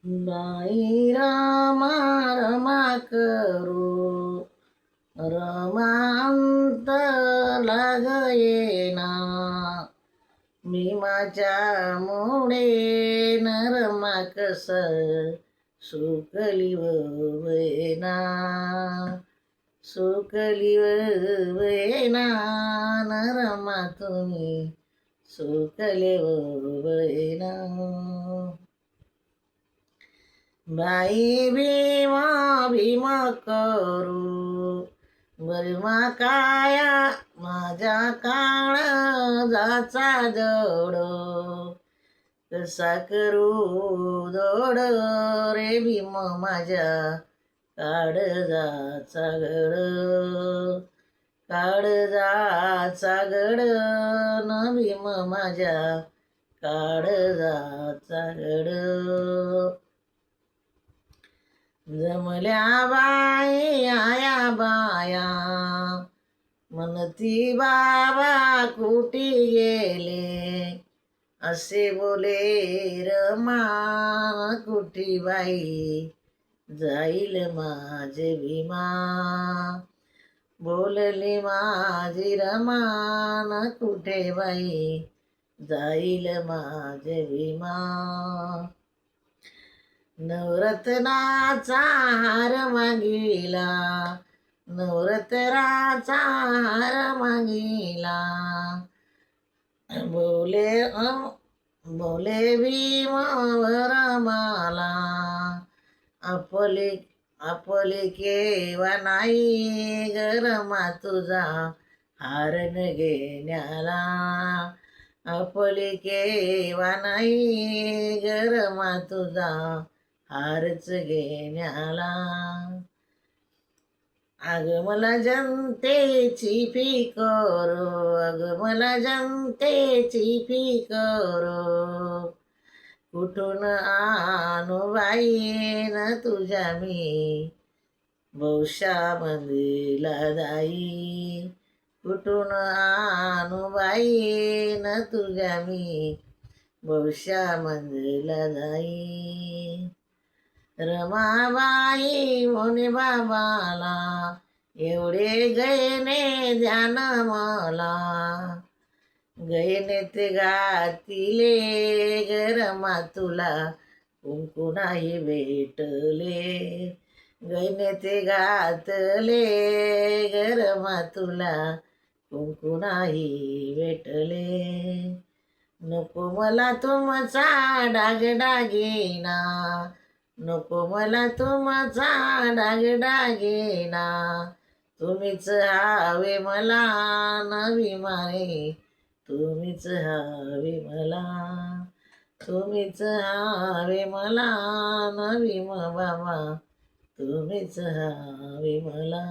बाई रमा रमा करू रमांत लाग येना मी माझ्या मुळे नरमा कस सुकली वैना सुकली वैना नरमा तुम्ही सुकले वैना बाई भीमा भीमा करू बलमा काया माझ्या काळजाचा जड कसा करू दोड रे भीम माझ्या काळजाचा गड काळजाचा गड न भीम माझ्या काळजाचा गड जमल्या बाई आया बाया म्हणती बाबा कुठी गेले असे बोले रमान कुठी बाई जाईल माझे भीमा बोलली माझी रमान कुठे बाई जाईल माझे भीमा नवरत्नाचा हार मागिला नवरत्नाचा हार मागिला बोले बोले भीमावर मला आपले केव्हा नाही गरमा तुझा हारण घेण्याला आपले केव्हा नाही गरमा तुझा हारच घेण्याला अग मला जनतेची फिकर अग मला जनतेची फिकर कुठून आणू बाईन तुझ्या मी बहुशा मंदिला जाई कुठून आणू बाईन तुझ्या मी बहुशा मंदिला जाई रमाबाई म्हणे बाबाला एवढे गयने ध्यान मला गयने ते गातीले गरमा तुला कुंकू नाही भेटले गयने ते गातले गरमा तुला कुंकू नाही भेटले नको मला तुमचा डागडागिना नको मला तुमचा डागडागिना तुम्हीच हवे मला नवी मारे तुम्हीच हवे मला तुम्हीच हवे मला नवी बाबा तुम्हीच हवे मला